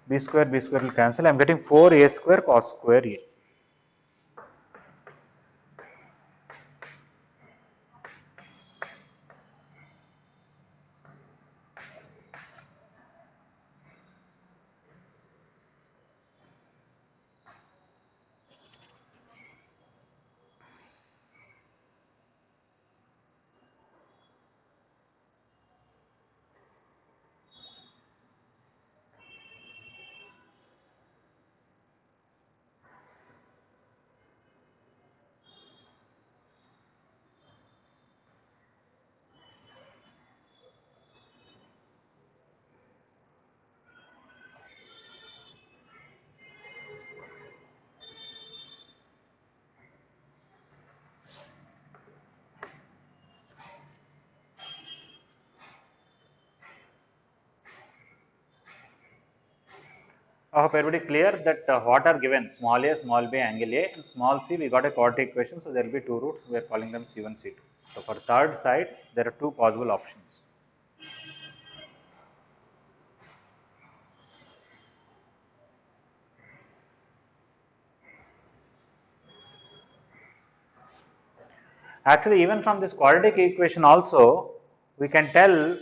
B square will cancel. I am getting 4a square cos square a. I hope everybody clear that what are given small a, small b, angle a, and small c. We got a quadratic equation, so there will be two roots. We are calling them C1, C2. So for third side, there are two possible options. Actually, even from this quadratic equation also, we can tell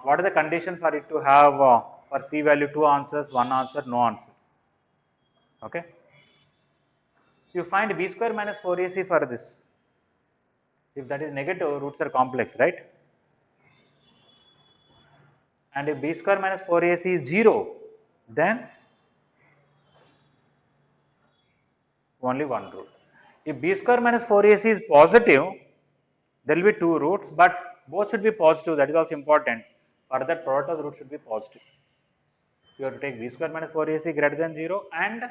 what is the condition for it to have for c value 2 answers, 1 answer, no answer. Okay. You find b square minus 4ac for this. If that is negative, roots are complex, right? And if b square minus 4ac is 0, then only one root. If b square minus 4ac is positive, there will be two roots, but both should be positive. That is also important. For that, product of the root should be positive. You have to take b square minus 4ac greater than 0 and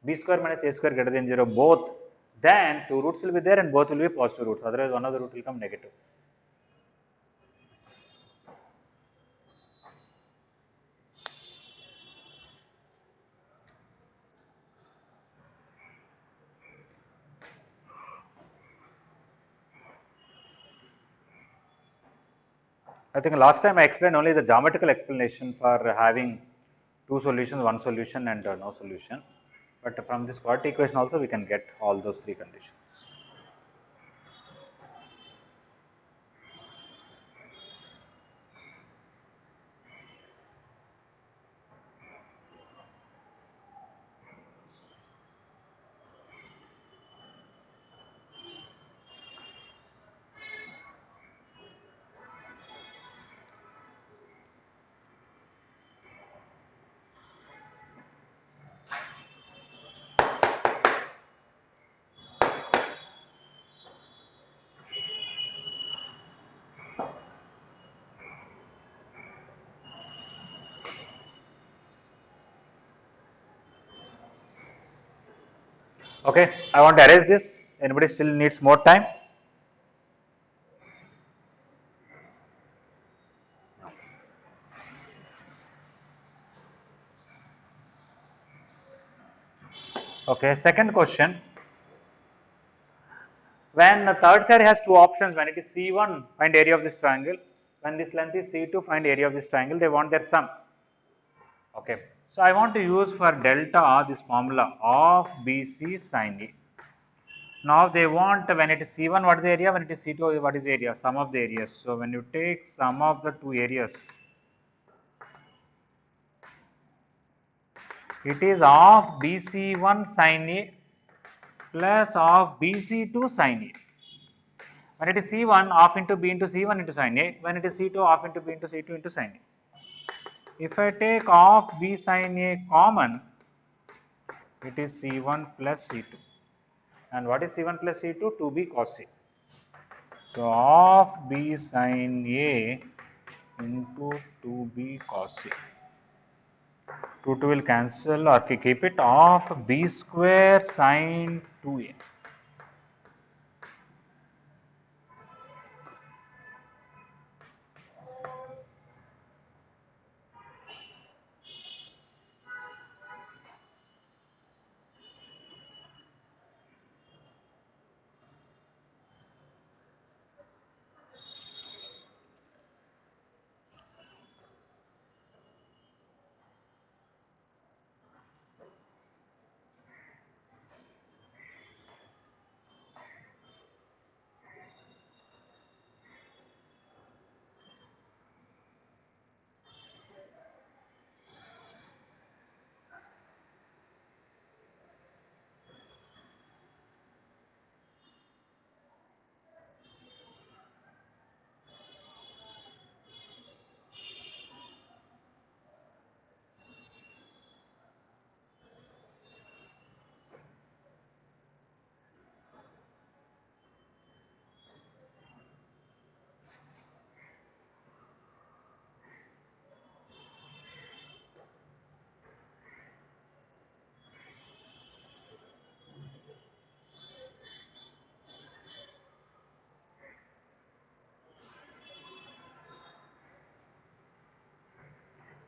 b square minus a square greater than 0 both. Then two roots will be there and both will be positive roots. Otherwise, one of the root will come negative. I think last time I explained only the geometrical explanation for having two solutions, one solution and no solution. But from this quadratic equation also we can get all those three conditions. Okay, I want to erase this. Anybody still needs more time? Okay, second question. When the third side has two options, when it is C1, find area of this triangle. When this length is C2, find area of this triangle. They want their sum. Okay. So I want to use for delta this formula of BC sin A. Now they want when it is C1, what is the area? When it is C2, what is the area? Sum of the areas. So when you take sum of the two areas, it is of BC1 sin A plus of BC2 sin A. When it is C1, off into B into C1 into sin A. When it is C2, off into B into C2 into sin A. If I take off B sin A common, it is C1 plus C2. And what is C1 plus C2? 2B cos A. So of B sin A into 2B cos A. 2 will cancel or keep it of B square sin 2A.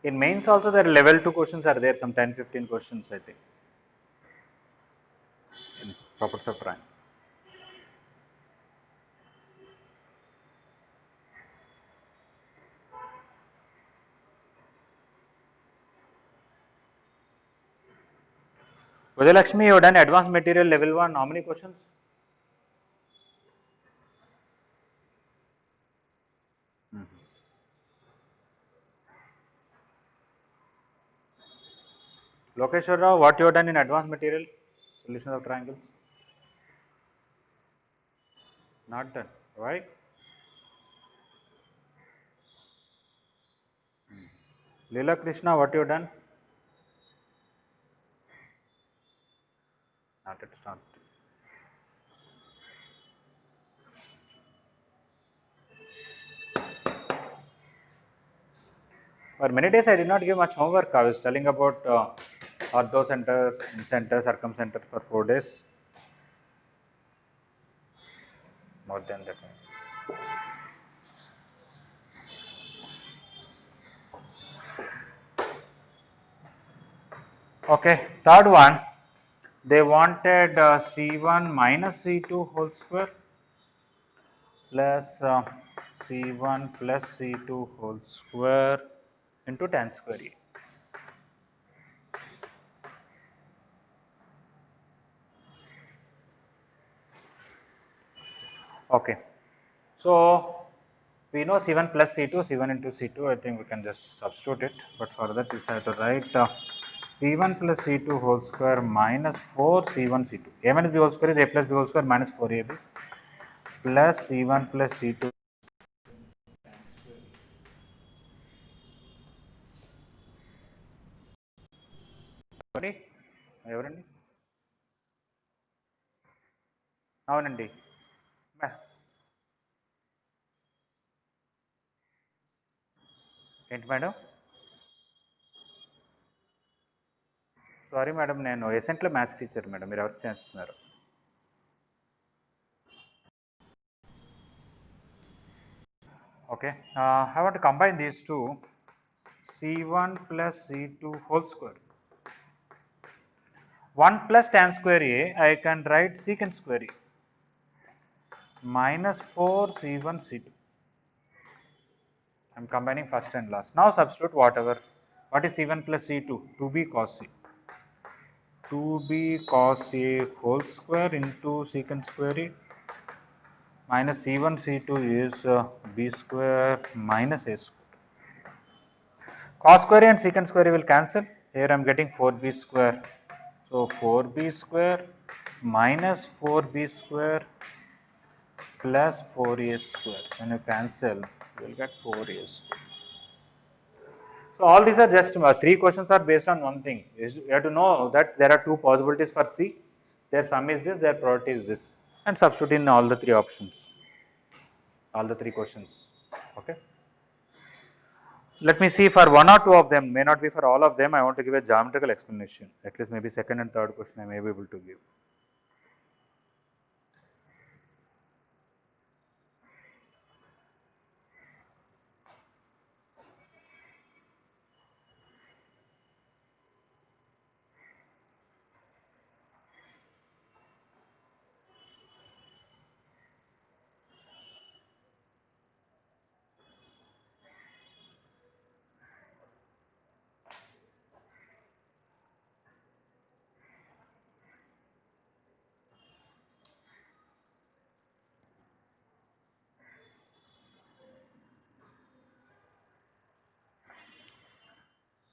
In mains also there are level 2 questions are there, some 10-15 questions I think in properties of triangle. Vijayalakshmi, you have done advanced material level 1, how many questions? Lokeshwar Rao, what you have done in advanced material solution of triangles? Not done. Why? Leela Krishna, what you have done? Not yet started. For many days I did not give much homework. I was telling about ortho center, center, circumcenter for 4 days. More than that. Okay, third one. They wanted C1 minus C2 whole square plus C1 plus C2 whole square into tan square A. Okay, so we know C1 plus C2, C1 into C2, I think we can just substitute it, but for that we have to write C1 plus C2 whole square minus 4 C1 C2. A minus B whole square is A plus B whole square minus 4AB plus C1 plus C2. Sorry, ఎవరండి? అవునండి. ఏంటి madam? Sorry madam, నేను ఎసెంట్లో maths teacher madam, మీరు ఎవరికి చేస్తున్నారు? Okay, I want to combine these two, C1 plus C2 whole square. 1 plus tan square A, I can write secant square A minus 4 C1 C2. I am combining first and last. Now substitute whatever. What is C1 plus C2? 2B cos C. 2B cos A whole square into secant square A minus C1 C2 is B square minus A square. Cos square A and secant square A will cancel. Here I am getting 4B square. So 4B square minus 4B square plus 4A square. When you cancel, you will get 4A square. So all these are just 3 questions are based on one thing. You have to know that there are 2 possibilities for C. Their sum is this, their probability is this, and substitute in all the 3 options, all the 3 questions. Okay. Let me see, for 1 or 2 of them, may not be for all of them. I want to give a geometrical explanation. At least maybe second and third question I may be able to give.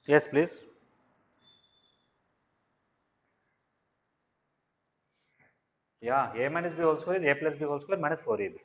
Yes, please. Yeah, A minus B whole square is A plus B whole square minus 4AB.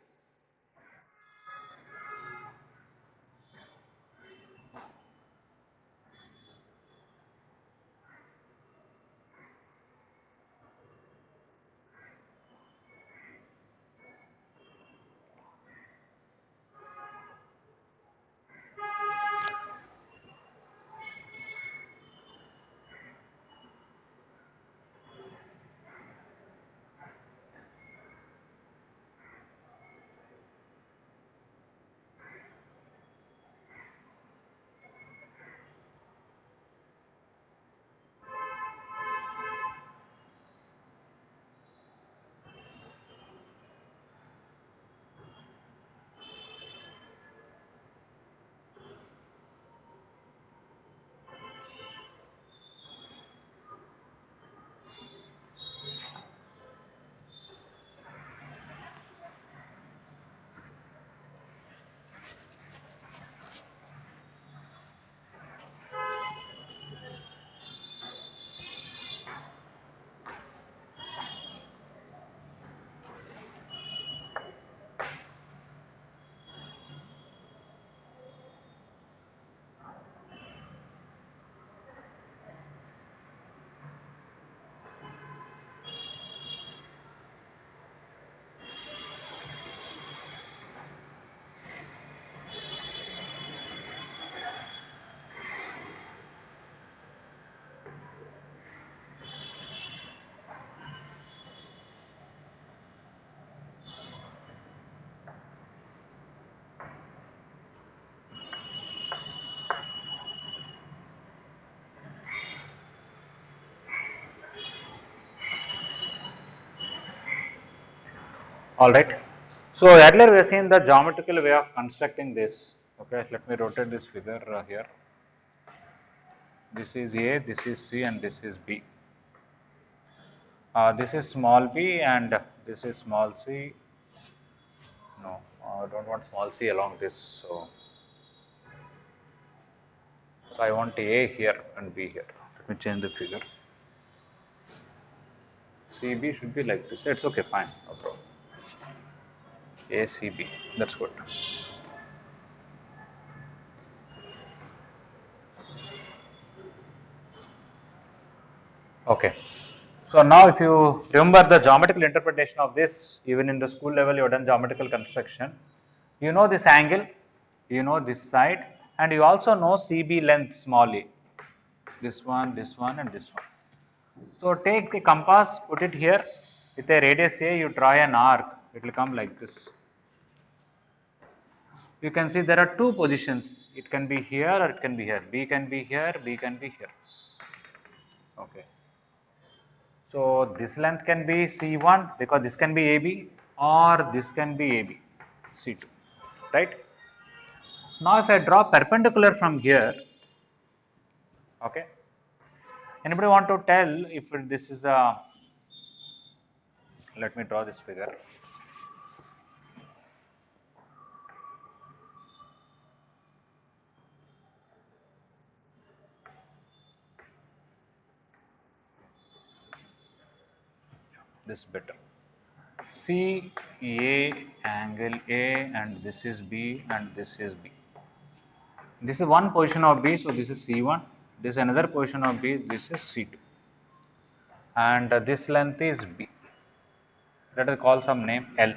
Alright. So earlier we have seen the geometrical way of constructing this. Okay, let me rotate this figure here. This is A, this is C, and this is B. This is small b and this is small c. No, I don't want small c along this. So I want A here and B here. Let me change the figure. CB should be like this. It's okay, fine, no problem. ACB, that's good. Okay. So now if you remember the geometrical interpretation of this, even in the school level you have done geometrical construction. You know this angle, you know this side, and you also know CB length small a. This one, and this one. So take the compass, put it here, with a radius A, you draw an arc, it will come like this. You can see there are two positions, it can be here or it can be here, B can be here, B can be here. Okay. So this length can be C1 because this can be AB or this can be AB, C2, right? Now if I draw perpendicular from here, okay, anybody want to tell if this is a, let me draw this figure. This better. C A angle A and this is B and this is B. This is one position of B, so this is C1. This is another position of B, this is C2. And this length is B. Let us call some name L.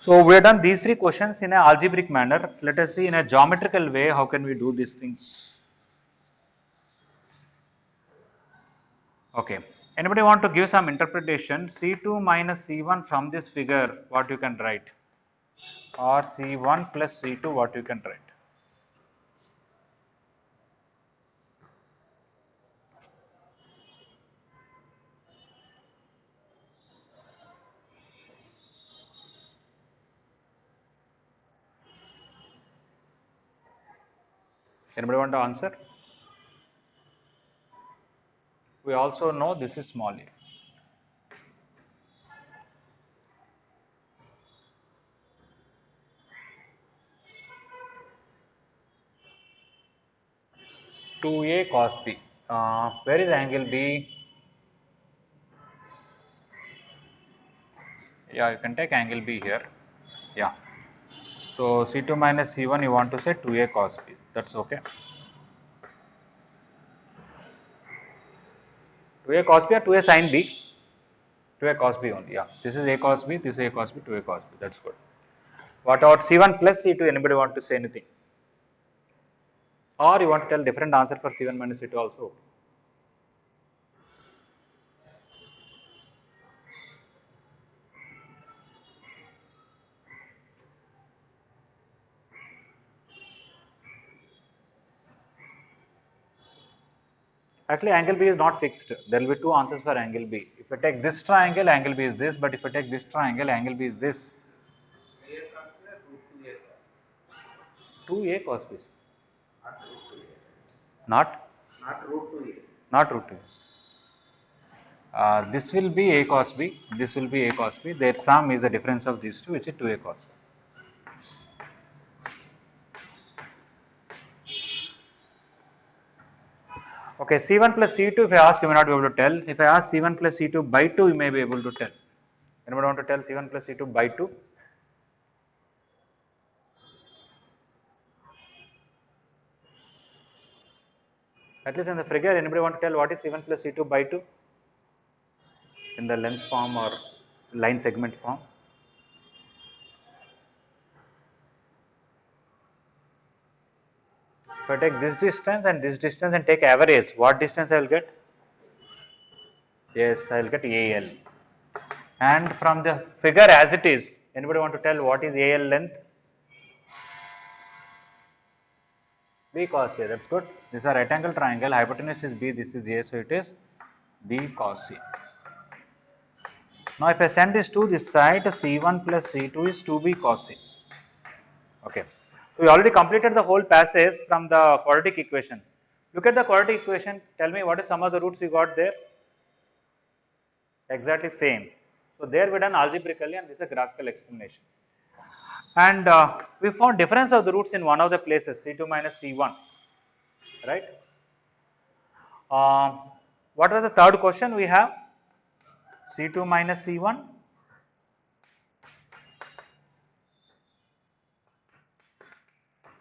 So we have done these three questions in an algebraic manner. Let us see in a geometrical way how can we do these things. Okay. Anybody want to give some interpretation? C2 minus C1 from this figure, what you can write? Or C1 plus C2, what you can write? Anybody want to answer? We also know this is small a. Two a cos b. Where is angle B? Yeah, you can take angle B here. Yeah. So C2 minus C1, you want to say 2a cos b. That's okay. 2a cos b or 2a sin b? 2a cos b only. Yeah. This is a cos b, this is a cos b, 2a cos b. That's good. What about C1 plus C2? Anybody want to say anything? Or you want to tell different answer for C1 minus C2 also? Actually, angle B is not fixed. There will be two answers for angle B. If I take this triangle, angle B is this. But if I take this triangle, angle B is this. 2a cos b. Not? Not root 2a. Not root 2a. This will be a cos b. This will be a cos b. Their sum is the difference of these two, which is 2a cos b. Okay, C1 plus C2, if I ask, you may not be able to tell. If I ask C1 plus C2 by 2, you may be able to tell. Anybody want to tell C1 plus C2 by 2? At least in the figure, anybody want to tell what is C1 plus C2 by 2? In the length form or line segment form? If I take this distance and take average, what distance I will get? Yes, I will get AL. And from the figure as it is, anybody want to tell what is AL length? B cos A, that's good. This is a right angle triangle, hypotenuse is B, this is A, so it is B cos A. Now if I send this to this side, C1 plus C2 is 2b cos A. Okay. So we already completed the whole passage from the quadratic equation. Look at the quadratic equation. Tell me what is some of the roots we got there? Exactly same. So there we done algebraically and this is a graphical explanation. And we found difference of the roots in one of the places, C2 minus C1, right? What was the third question we have? C2 minus C1.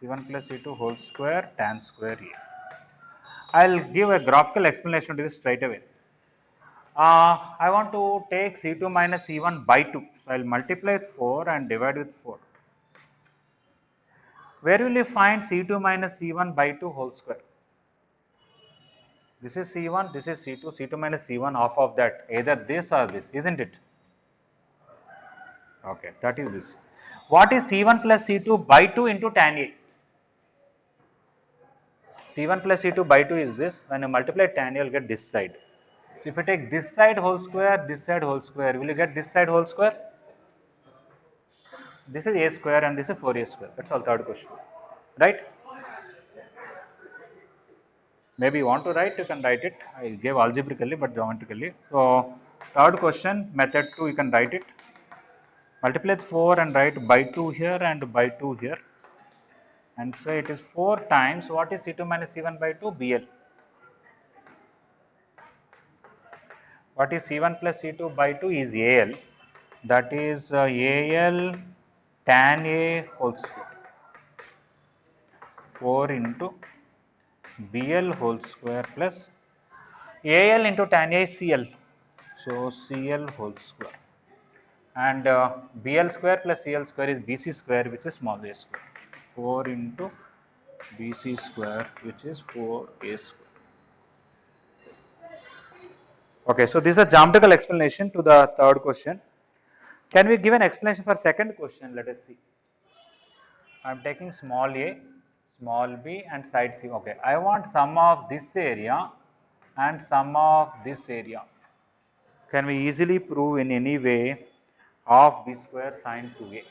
C1 plus C2 whole square tan square A. I'll give a graphical explanation to this straight away. I want to take C2 minus C1 by 2. So I'll multiply with 4 and divide with 4. Where will you find C2 minus C1 by 2 whole square? This is C1, this is C2, C2 minus C1 half of that, either this or this, isn't it? Okay, that is this. What is C1 plus C2 by 2 into tan A? C1 plus C2 by 2 is this. When you multiply tan A, you will get this side. So if you take this side whole square, this side whole square, will you get this side whole square? This is A square and this is 4A square. That's all, third question. Right? Maybe you want to write, you can write it. I gave algebraically but geometrically. So third question, method 2, you can write it. Multiply with 4 and write by 2 here and by 2 here. And so it is 4 times, what is C2 minus C1 by 2? BL. What is C1 plus C2 by 2 is AL. That is AL tan A whole square. 4 into BL whole square plus AL into tan A is CL. So CL whole square. And BL square plus CL square is BC square, which is small a square. 4 into BC square, which is 4A square. Okay, so this is a geometrical explanation to the third question. Can we give an explanation for second question? Let us see. I am taking small a, small b and side c. Okay, I want sum of this area and sum of this area. Can we easily prove in any way of b square sine 2a?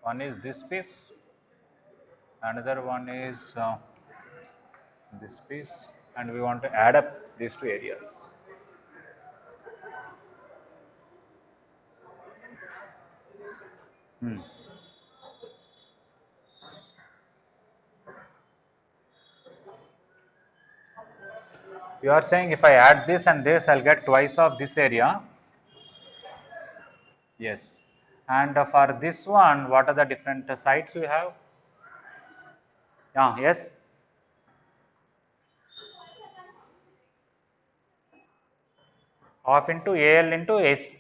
One is this piece, another one is this piece, and we want to add up these two areas. You are saying if I add this and this, I'll get twice of this area. Yes. And for this one, what are the different sides we have? Yeah, yes. Half into AL into AC.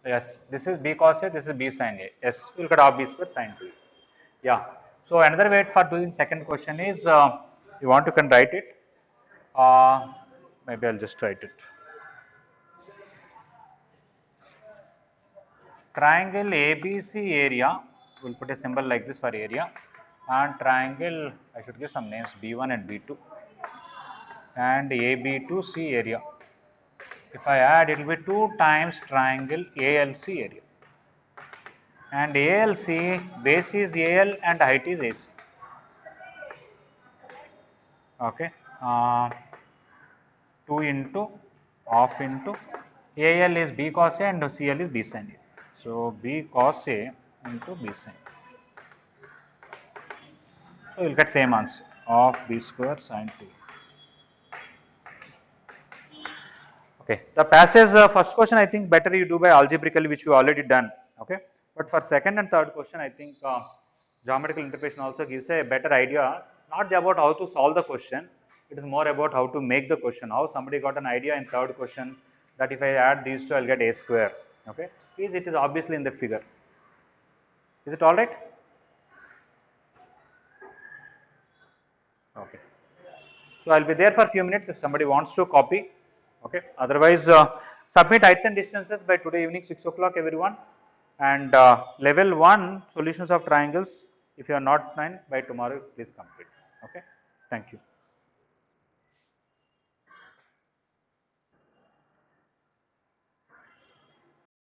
Yes, this is B cos A, this is B sin A. Yes, we'll get half B square sin 2A. Yeah. So another way for doing second question is you want to can write it. Maybe I'll just write it. Triangle ABC area, we'll put a symbol like this for area, and triangle, I should give some names, B1 and B2, and AB2C area. If I add, it will be 2 times triangle ALC area. And ALC, base is AL and height is AC. Okay. 2 into half into AL is B cos A and CL is B sin A. So B cos A into B sin A. So you will get same answer of B square sin 2. Okay, the passage first question I think better you do by algebraically, which you already done. Okay, but for second and third question I think geometrical interpretation also gives a better idea, not about how to solve the question, it is more about how to make the question, how somebody got an idea in third question that if I add these two I will get a square. Okay, it is obviously in the figure. Is it all right? Okay. So I'll be there for a few minutes if somebody wants to copy. Okay. Otherwise, submit heights and distances by today evening 6 o'clock, everyone. And level 1 solutions of triangles. If you are not done by tomorrow, please complete. Okay. Thank you.